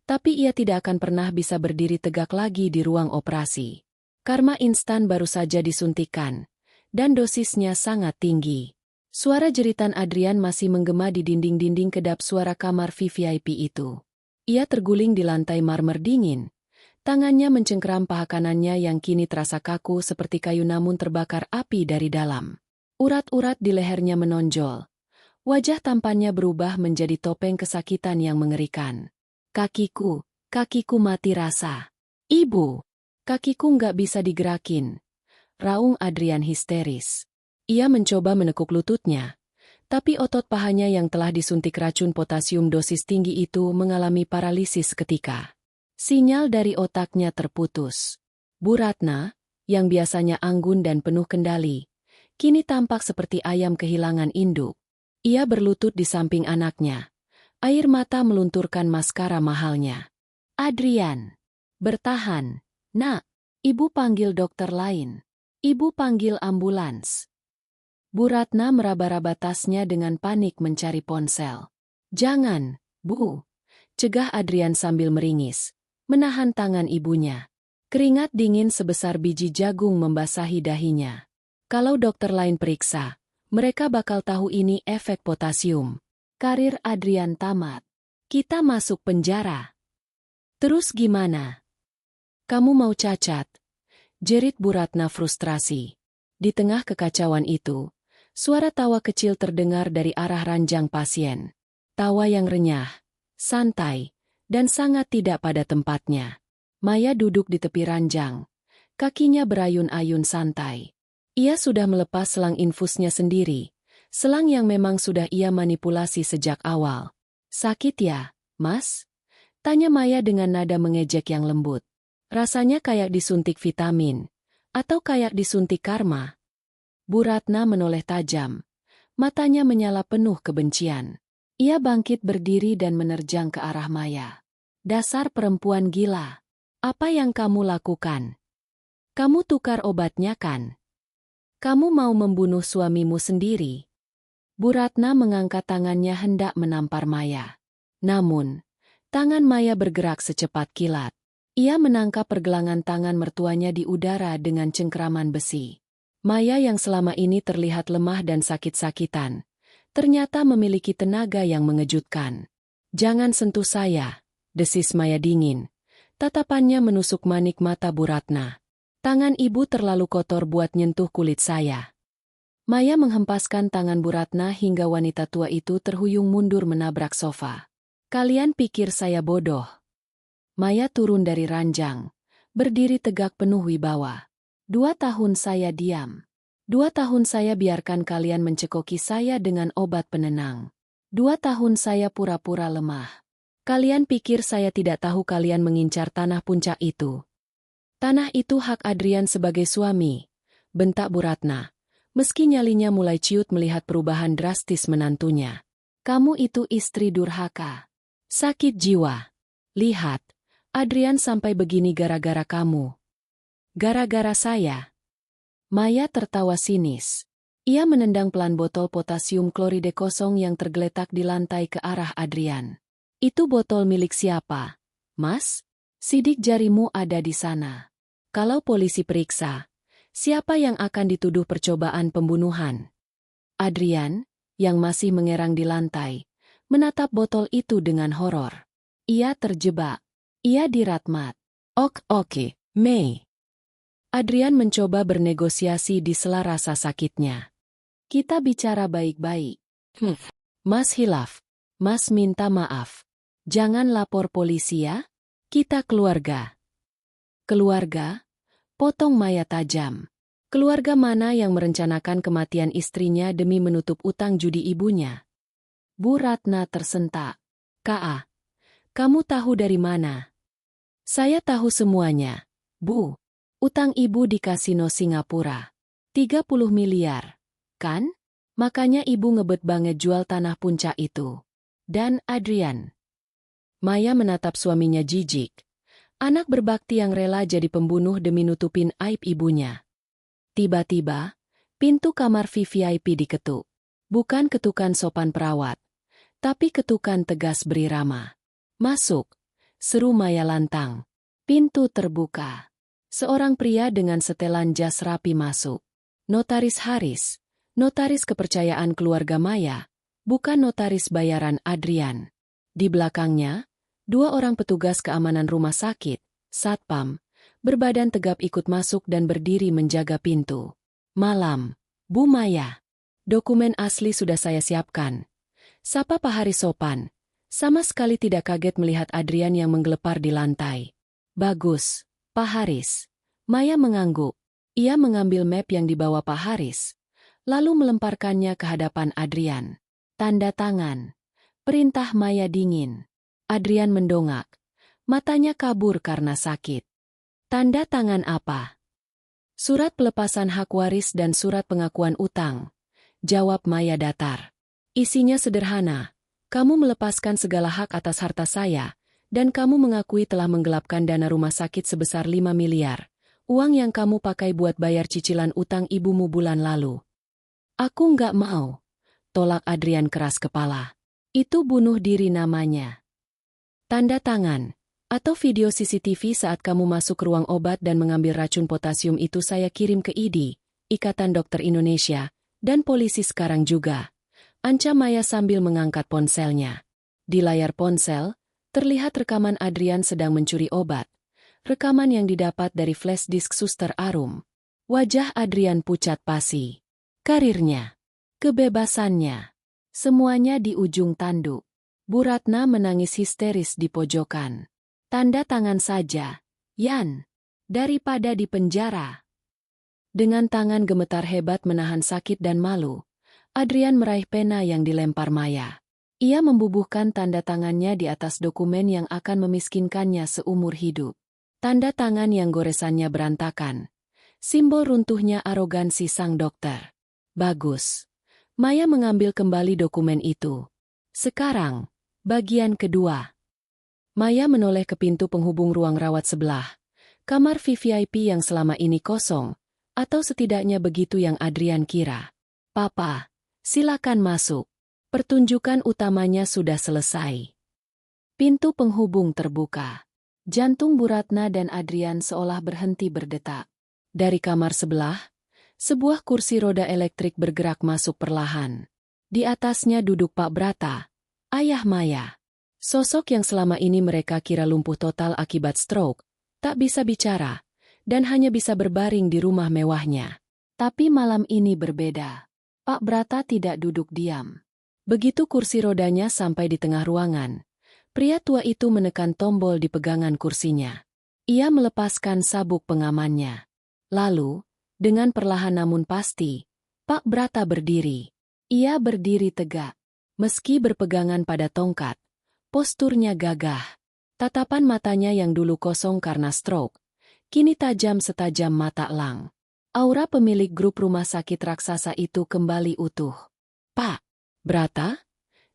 tapi ia tidak akan pernah bisa berdiri tegak lagi di ruang operasi. Karma instan baru saja disuntikan, dan dosisnya sangat tinggi. Suara jeritan Adrian masih menggema di dinding-dinding kedap suara kamar VIP itu. Ia terguling di lantai marmer dingin. Tangannya mencengkeram paha kanannya yang kini terasa kaku seperti kayu namun terbakar api dari dalam. Urat-urat di lehernya menonjol. Wajah tampannya berubah menjadi topeng kesakitan yang mengerikan. Kakiku mati rasa. Ibu, kakiku nggak bisa digerakin. Raung Adrian histeris. Ia mencoba menekuk lututnya, tapi otot pahanya yang telah disuntik racun potasium dosis tinggi itu mengalami paralisis seketika. Sinyal dari otaknya terputus. Bu Ratna, yang biasanya anggun dan penuh kendali, kini tampak seperti ayam kehilangan induk. Ia berlutut di samping anaknya. Air mata melunturkan maskara mahalnya. Adrian, bertahan. Nak, ibu panggil dokter lain. Ibu panggil ambulans. Bu Ratna meraba-raba tasnya dengan panik mencari ponsel. Jangan, Bu. Cegah Adrian sambil meringis. Menahan tangan ibunya. Keringat dingin sebesar biji jagung membasahi dahinya. Kalau dokter lain periksa, mereka bakal tahu ini efek potasium. Karir Adrian tamat. Kita masuk penjara. Terus gimana? Kamu mau cacat? Jerit Bu Ratna frustrasi. Di tengah kekacauan itu, suara tawa kecil terdengar dari arah ranjang pasien. Tawa yang renyah, santai, dan sangat tidak pada tempatnya. Maya duduk di tepi ranjang. Kakinya berayun-ayun santai. Ia sudah melepas selang infusnya sendiri, selang yang memang sudah ia manipulasi sejak awal. Sakit ya, Mas? Tanya Maya dengan nada mengejek yang lembut. Rasanya kayak disuntik vitamin. Atau kayak disuntik karma. Bu Ratna menoleh tajam. Matanya menyala penuh kebencian. Ia bangkit berdiri dan menerjang ke arah Maya. Dasar perempuan gila. Apa yang kamu lakukan? Kamu tukar obatnya kan? Kamu mau membunuh suamimu sendiri? Bu Ratna mengangkat tangannya hendak menampar Maya. Namun, tangan Maya bergerak secepat kilat. Ia menangkap pergelangan tangan mertuanya di udara dengan cengkeraman besi. Maya yang selama ini terlihat lemah dan sakit-sakitan, ternyata memiliki tenaga yang mengejutkan. Jangan sentuh saya, desis Maya dingin. Tatapannya menusuk manik mata Bu Ratna. Tangan ibu terlalu kotor buat nyentuh kulit saya. Maya menghempaskan tangan Bu Ratna hingga wanita tua itu terhuyung mundur menabrak sofa. Kalian pikir saya bodoh? Maya turun dari ranjang, berdiri tegak penuh wibawa. 2 tahun saya diam. 2 tahun saya biarkan kalian mencekoki saya dengan obat penenang. 2 tahun saya pura-pura lemah. Kalian pikir saya tidak tahu kalian mengincar tanah puncak itu? Tanah itu hak Adrian sebagai suami, bentak Bu Ratna. Meski nyalinya mulai ciut melihat perubahan drastis menantunya. Kamu itu istri durhaka. Sakit jiwa. Lihat, Adrian sampai begini gara-gara kamu. Gara-gara saya. Maya tertawa sinis. Ia menendang pelan botol potasium klorida kosong yang tergeletak di lantai ke arah Adrian. Itu botol milik siapa, Mas? Sidik jarimu ada di sana. Kalau polisi periksa, siapa yang akan dituduh percobaan pembunuhan? Adrian, yang masih mengerang di lantai, menatap botol itu dengan horor. Ia terjebak. Ia diratmat. Oke, Mei. Adrian mencoba bernegosiasi di sela rasa sakitnya. Kita bicara baik-baik. Mas hilaf. Mas minta maaf. Jangan lapor polisi ya. Kita keluarga. Keluarga? Potong Maya tajam. Keluarga mana yang merencanakan kematian istrinya demi menutup utang judi ibunya? Bu Ratna tersentak. Ka, kamu tahu dari mana? Saya tahu semuanya, Bu. Utang ibu di kasino Singapura. 30 miliar, kan? Makanya ibu ngebet banget jual tanah puncak itu. Dan Adrian. Maya menatap suaminya jijik. Anak berbakti yang rela jadi pembunuh demi nutupin aib ibunya. Tiba-tiba, pintu kamar VVIP diketuk. Bukan ketukan sopan perawat, tapi ketukan tegas berirama. Masuk, seru Maya lantang. Pintu terbuka. Seorang pria dengan setelan jas rapi masuk. Notaris Haris, notaris kepercayaan keluarga Maya, bukan notaris bayaran Adrian. Di belakangnya, 2 orang petugas keamanan rumah sakit, satpam, berbadan tegap ikut masuk dan berdiri menjaga pintu. Malam, Bu Maya. Dokumen asli sudah saya siapkan. Sapa Pak Haris sopan. Sama sekali tidak kaget melihat Adrian yang menggelepar di lantai. Bagus, Pak Haris. Maya mengangguk. Ia mengambil map yang dibawa Pak Haris, lalu melemparkannya ke hadapan Adrian. Tanda tangan. Perintah Maya dingin. Adrian mendongak. Matanya kabur karena sakit. Tanda tangan apa? Surat pelepasan hak waris dan surat pengakuan utang. Jawab Maya datar. Isinya sederhana. Kamu melepaskan segala hak atas harta saya, dan kamu mengakui telah menggelapkan dana rumah sakit sebesar 5 miliar. Uang yang kamu pakai buat bayar cicilan utang ibumu bulan lalu. Aku nggak mau. Tolak Adrian keras kepala. Itu bunuh diri namanya. Tanda tangan, atau video CCTV saat kamu masuk ke ruang obat dan mengambil racun potasium itu saya kirim ke ID, Ikatan Dokter Indonesia, dan polisi sekarang juga. Ancam Maya sambil mengangkat ponselnya. Di layar ponsel, terlihat rekaman Adrian sedang mencuri obat. Rekaman yang didapat dari flash disk Suster Arum. Wajah Adrian pucat pasi. Karirnya. Kebebasannya. Semuanya di ujung tanduk. Bu Ratna menangis histeris di pojokan. Tanda tangan saja, Yan. Daripada di penjara. Dengan tangan gemetar hebat menahan sakit dan malu, Adrian meraih pena yang dilempar Maya. Ia membubuhkan tanda tangannya di atas dokumen yang akan memiskinkannya seumur hidup. Tanda tangan yang goresannya berantakan. Simbol runtuhnya arogansi sang dokter. Bagus. Maya mengambil kembali dokumen itu. Sekarang, bagian kedua. Maya menoleh ke pintu penghubung ruang rawat sebelah. Kamar VVIP yang selama ini kosong, atau setidaknya begitu yang Adrian kira. Papa, silakan masuk. Pertunjukan utamanya sudah selesai. Pintu penghubung terbuka. Jantung Bu Ratna dan Adrian seolah berhenti berdetak. Dari kamar sebelah, sebuah kursi roda elektrik bergerak masuk perlahan. Di atasnya duduk Pak Brata, ayah Maya. Sosok yang selama ini mereka kira lumpuh total akibat stroke, tak bisa bicara, dan hanya bisa berbaring di rumah mewahnya. Tapi malam ini berbeda. Pak Brata tidak duduk diam. Begitu kursi rodanya sampai di tengah ruangan, pria tua itu menekan tombol di pegangan kursinya. Ia melepaskan sabuk pengamannya. Lalu, dengan perlahan namun pasti, Pak Brata berdiri. Ia berdiri tegak. Meski berpegangan pada tongkat, posturnya gagah. Tatapan matanya yang dulu kosong karena stroke, kini tajam setajam mata elang. Aura pemilik grup rumah sakit raksasa itu kembali utuh. Pak Brata?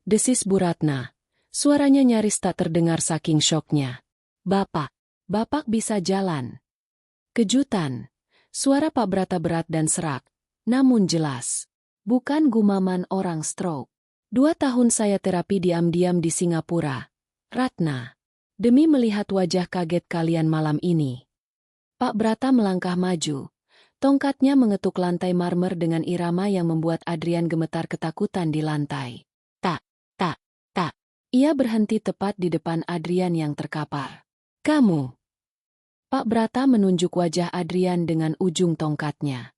Desis Bu Ratna. Suaranya nyaris tak terdengar saking syoknya. Bapak bisa jalan. Kejutan. Suara Pak Brata berat dan serak, namun jelas. Bukan gumaman orang stroke. 2 tahun saya terapi diam-diam di Singapura. Ratna. Demi melihat wajah kaget kalian malam ini. Pak Brata melangkah maju. Tongkatnya mengetuk lantai marmer dengan irama yang membuat Adrian gemetar ketakutan di lantai. Tak. Ia berhenti tepat di depan Adrian yang terkapar. Kamu. Pak Brata menunjuk wajah Adrian dengan ujung tongkatnya.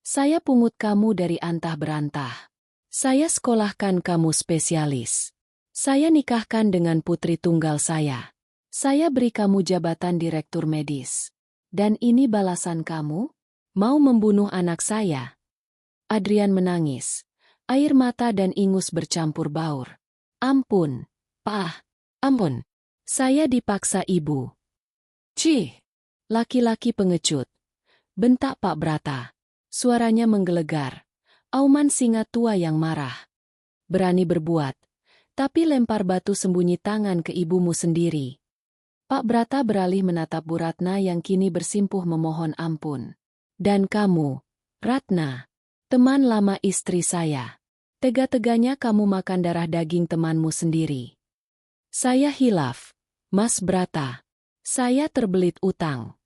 Saya pungut kamu dari antah berantah. Saya sekolahkan kamu spesialis. Saya nikahkan dengan putri tunggal saya. Saya beri kamu jabatan direktur medis. Dan ini balasan kamu? Mau membunuh anak saya? Adrian menangis. Air mata dan ingus bercampur baur. Ampun, Pak. Ampun. Saya dipaksa ibu. Cih. Laki-laki pengecut. Bentak Pak Brata. Suaranya menggelegar. Auman singa tua yang marah. Berani berbuat. Tapi lempar batu sembunyi tangan ke ibumu sendiri. Pak Brata beralih menatap Bu Ratna yang kini bersimpuh memohon ampun. Dan kamu, Ratna, teman lama istri saya. Tega-teganya kamu makan darah daging temanmu sendiri. Saya hilaf, Mas Brata. Saya terbelit utang.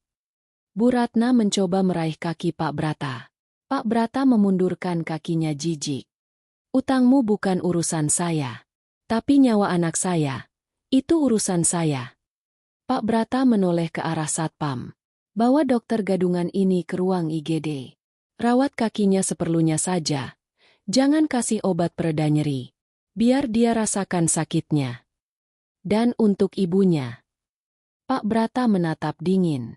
Bu Ratna mencoba meraih kaki Pak Brata. Pak Brata memundurkan kakinya jijik. Utangmu bukan urusan saya. Tapi nyawa anak saya, itu urusan saya. Pak Brata menoleh ke arah satpam. Bawa dokter gadungan ini ke ruang IGD. Rawat kakinya seperlunya saja. Jangan kasih obat pereda nyeri. Biar dia rasakan sakitnya. Dan untuk ibunya. Pak Brata menatap dingin.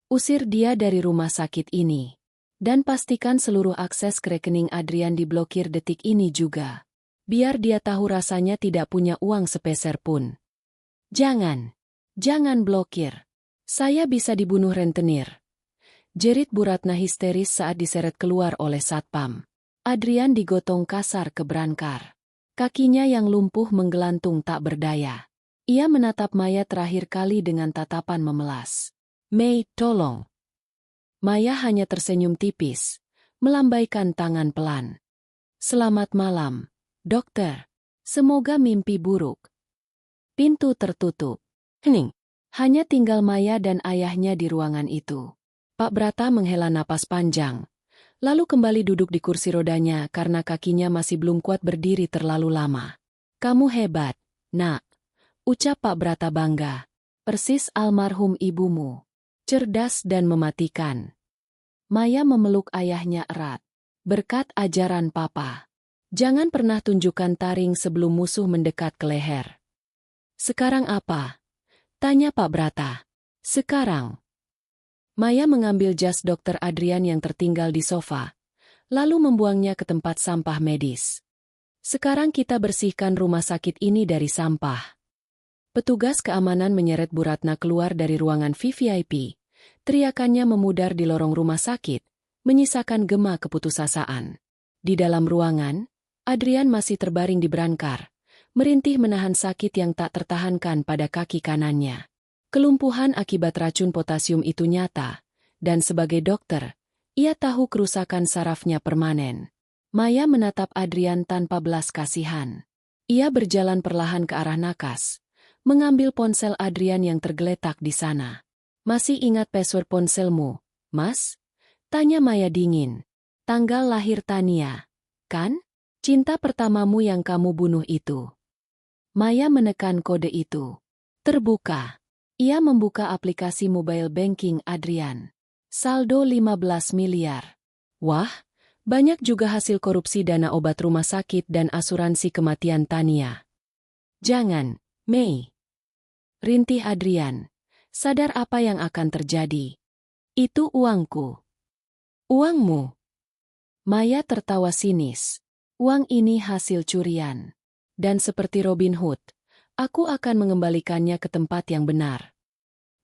Usir dia dari rumah sakit ini. Dan pastikan seluruh akses ke rekening Adrian diblokir detik ini juga. Biar dia tahu rasanya tidak punya uang sepeser pun. Jangan blokir. Saya bisa dibunuh rentenir. Jerit Bu Ratna histeris saat diseret keluar oleh satpam. Adrian digotong kasar ke brankar. Kakinya yang lumpuh menggelantung tak berdaya. Ia menatap Maya terakhir kali dengan tatapan memelas. Mei, tolong. Maya hanya tersenyum tipis, melambaikan tangan pelan. Selamat malam, dokter. Semoga mimpi buruk. Pintu tertutup. Hening. Hanya tinggal Maya dan ayahnya di ruangan itu. Pak Brata menghela napas panjang, lalu kembali duduk di kursi rodanya karena kakinya masih belum kuat berdiri terlalu lama. Kamu hebat, nak, ucap Pak Brata bangga. Persis almarhum ibumu. Cerdas dan mematikan. Maya memeluk ayahnya erat. Berkat ajaran Papa. Jangan pernah tunjukkan taring sebelum musuh mendekat ke leher. Sekarang apa? Tanya Pak Brata. Sekarang. Maya mengambil jas dokter Adrian yang tertinggal di sofa, lalu membuangnya ke tempat sampah medis. Sekarang kita bersihkan rumah sakit ini dari sampah. Petugas keamanan menyeret Bu Ratna keluar dari ruangan VVIP. Teriakannya memudar di lorong rumah sakit, menyisakan gema keputusasaan. Di dalam ruangan, Adrian masih terbaring di brankar, merintih menahan sakit yang tak tertahankan pada kaki kanannya. Kelumpuhan akibat racun potasium itu nyata, dan sebagai dokter, ia tahu kerusakan sarafnya permanen. Maya menatap Adrian tanpa belas kasihan. Ia berjalan perlahan ke arah nakas, mengambil ponsel Adrian yang tergeletak di sana. "Masih ingat password ponselmu, Mas?" tanya Maya dingin. "Tanggal lahir Tania, kan? Cinta pertamamu yang kamu bunuh itu." Maya menekan kode itu. Terbuka. Ia membuka aplikasi mobile banking Adrian. Saldo 15 miliar. Wah, banyak juga hasil korupsi dana obat rumah sakit dan asuransi kematian Tania. "Jangan, Mei," rintih Adrian. Sadar apa yang akan terjadi. "Itu uangku." "Uangmu?" Maya tertawa sinis. "Uang ini hasil curian. Dan seperti Robin Hood, aku akan mengembalikannya ke tempat yang benar."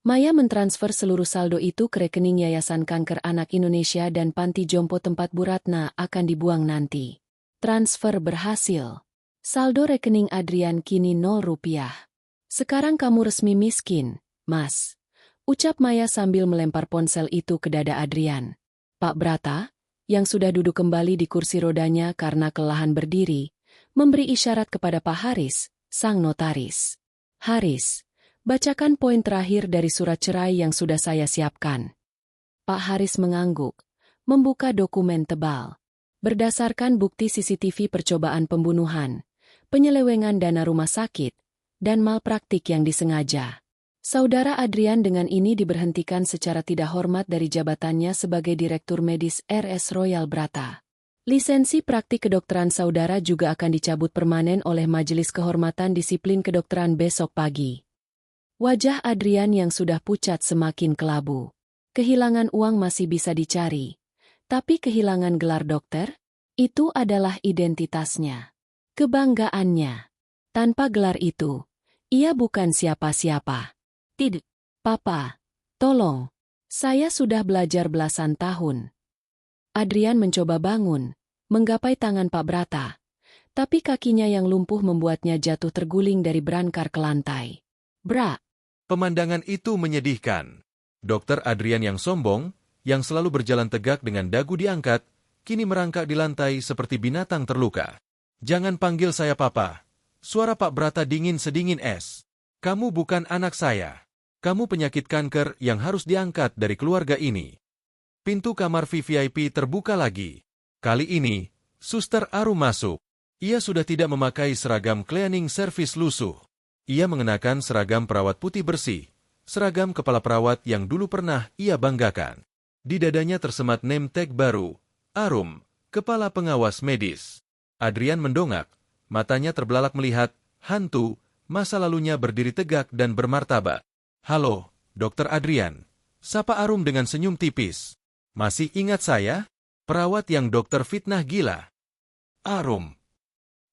Maya mentransfer seluruh saldo itu ke rekening Yayasan Kanker Anak Indonesia dan panti jompo tempat Bu Ratna akan dibuang nanti. Transfer berhasil. Saldo rekening Adrian kini 0 rupiah. "Sekarang kamu resmi miskin, Mas," ucap Maya sambil melempar ponsel itu ke dada Adrian. Pak Brata, yang sudah duduk kembali di kursi rodanya karena kelelahan berdiri, memberi isyarat kepada Pak Haris, sang notaris. "Haris, bacakan poin terakhir dari surat cerai yang sudah saya siapkan." Pak Haris mengangguk, membuka dokumen tebal. Berdasarkan bukti CCTV percobaan pembunuhan, penyelewengan dana rumah sakit, dan malpraktik yang disengaja, Saudara Adrian dengan ini diberhentikan secara tidak hormat dari jabatannya sebagai Direktur Medis RS Royal Brata. Lisensi praktik kedokteran saudara juga akan dicabut permanen oleh Majelis Kehormatan Disiplin Kedokteran besok pagi. Wajah Adrian yang sudah pucat semakin kelabu. Kehilangan uang masih bisa dicari. Tapi kehilangan gelar dokter? Itu adalah identitasnya. Kebanggaannya. Tanpa gelar itu, ia bukan siapa-siapa. "Tidak, Papa, tolong. Saya sudah belajar belasan tahun." Adrian mencoba bangun, menggapai tangan Pak Brata. Tapi kakinya yang lumpuh membuatnya jatuh terguling dari brankar ke lantai. "Bra!" Pemandangan itu menyedihkan. Dokter Adrian yang sombong, yang selalu berjalan tegak dengan dagu diangkat, kini merangkak di lantai seperti binatang terluka. "Jangan panggil saya Papa." Suara Pak Brata dingin sedingin es. "Kamu bukan anak saya. Kamu penyakit kanker yang harus diangkat dari keluarga ini." Pintu kamar VVIP terbuka lagi. Kali ini, Suster Arum masuk. Ia sudah tidak memakai seragam cleaning service lusuh. Ia mengenakan seragam perawat putih bersih, seragam kepala perawat yang dulu pernah ia banggakan. Di dadanya tersemat name tag baru, Arum, Kepala Pengawas Medis. Adrian mendongak, matanya terbelalak melihat hantu, masa lalunya berdiri tegak dan bermartabat. "Halo, Dokter Adrian," sapa Arum dengan senyum tipis. "Masih ingat saya? Perawat yang dokter fitnah gila." "Arum,"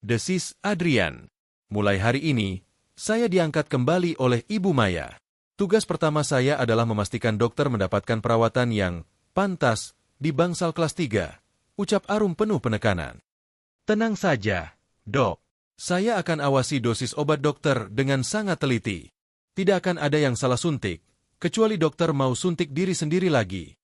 desis Adrian. "Mulai hari ini, saya diangkat kembali oleh Ibu Maya. Tugas pertama saya adalah memastikan dokter mendapatkan perawatan yang pantas di bangsal kelas 3, ucap Arum penuh penekanan. "Tenang saja, Dok. Saya akan awasi dosis obat dokter dengan sangat teliti. Tidak akan ada yang salah suntik, kecuali dokter mau suntik diri sendiri lagi."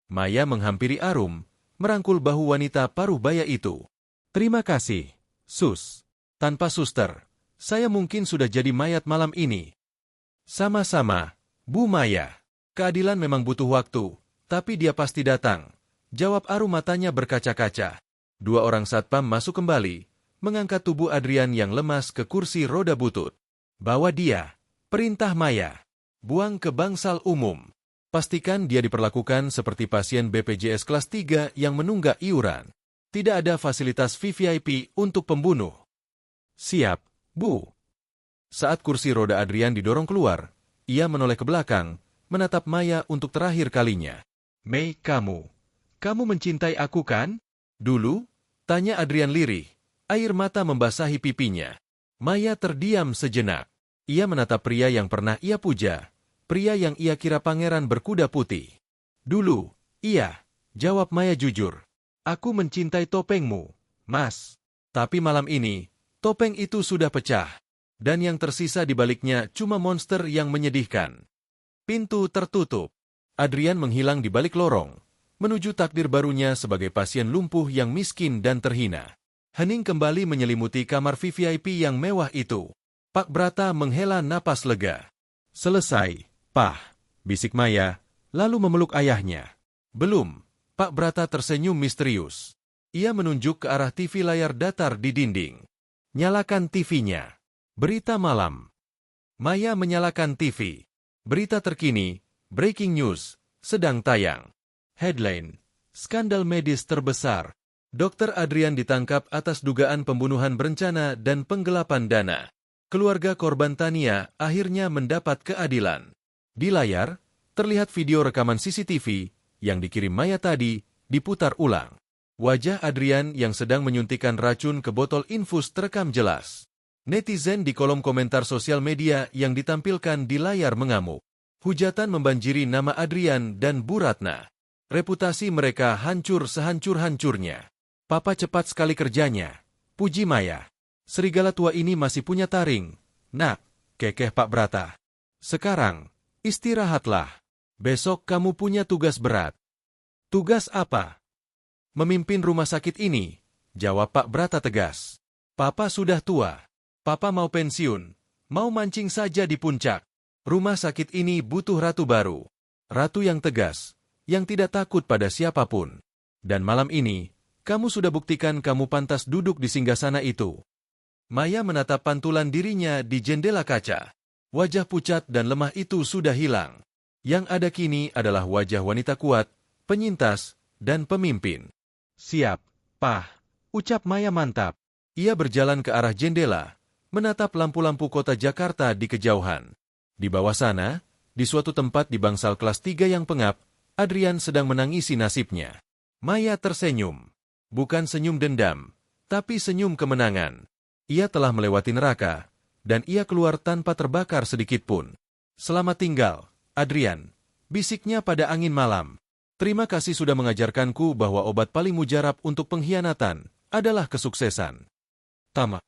Maya menghampiri Arum, merangkul bahu wanita paruh baya itu. "Terima kasih, Sus. Tanpa suster, saya mungkin sudah jadi mayat malam ini." "Sama-sama, Bu Maya. Keadilan memang butuh waktu, tapi dia pasti datang," jawab Arum matanya berkaca-kaca. Dua orang satpam masuk kembali, mengangkat tubuh Adrian yang lemas ke kursi roda butut. "Bawa dia," perintah Maya. "Buang ke bangsal umum. Pastikan dia diperlakukan seperti pasien BPJS kelas 3 yang menunggak iuran. Tidak ada fasilitas VVIP untuk pembunuh." "Siap, Bu." Saat kursi roda Adrian didorong keluar, ia menoleh ke belakang, menatap Maya untuk terakhir kalinya. "Mei, kamu mencintai aku kan?" "Dulu?" tanya Adrian lirih. Air mata membasahi pipinya. Maya terdiam sejenak. Ia menatap pria yang pernah ia puja, pria yang ia kira pangeran berkuda putih. Dulu, iya, jawab Maya jujur. Aku mencintai topengmu, Mas. Tapi malam ini, topeng itu sudah pecah. Dan yang tersisa di baliknya cuma monster yang menyedihkan. Pintu tertutup. Adrian menghilang di balik lorong, menuju takdir barunya sebagai pasien lumpuh yang miskin dan terhina. Hening kembali menyelimuti kamar VVIP yang mewah itu. Pak Brata menghela napas lega. Selesai, Pah, bisik Maya, lalu memeluk ayahnya. Belum, Pak Brata tersenyum misterius. Ia menunjuk ke arah TV layar datar di dinding. Nyalakan TV-nya. Berita malam. Maya menyalakan TV. Berita terkini, breaking news, sedang tayang. Headline, skandal medis terbesar. Dr. Adrian ditangkap atas dugaan pembunuhan berencana dan penggelapan dana. Keluarga korban Tania akhirnya mendapat keadilan. Di layar, terlihat video rekaman CCTV yang dikirim Maya tadi diputar ulang. Wajah Adrian yang sedang menyuntikkan racun ke botol infus terekam jelas. Netizen di kolom komentar sosial media yang ditampilkan di layar mengamuk. Hujatan membanjiri nama Adrian dan Bu Ratna. Reputasi mereka hancur sehancur-hancurnya. Papa cepat sekali kerjanya, puji Maya. Serigala tua ini masih punya taring. Nak, kekeh Pak Brata. Sekarang, istirahatlah. Besok kamu punya tugas berat. Tugas apa? Memimpin rumah sakit ini, jawab Pak Brata tegas. Papa sudah tua. Papa mau pensiun. Mau mancing saja di puncak. Rumah sakit ini butuh ratu baru. Ratu yang tegas, yang tidak takut pada siapapun. Dan malam ini, kamu sudah buktikan kamu pantas duduk di singgasana itu. Maya menatap pantulan dirinya di jendela kaca. Wajah pucat dan lemah itu sudah hilang. Yang ada kini adalah wajah wanita kuat, penyintas, dan pemimpin. Siap, Pah, ucap Maya mantap. Ia berjalan ke arah jendela, menatap lampu-lampu kota Jakarta di kejauhan. Di bawah sana, di suatu tempat di bangsal kelas 3 yang pengap, Adrian sedang menangisi nasibnya. Maya tersenyum. Bukan senyum dendam, tapi senyum kemenangan. Ia telah melewati neraka, dan ia keluar tanpa terbakar sedikitpun. Selamat tinggal, Adrian, bisiknya pada angin malam. Terima kasih sudah mengajarkanku bahwa obat paling mujarab untuk pengkhianatan adalah kesuksesan. Tamat.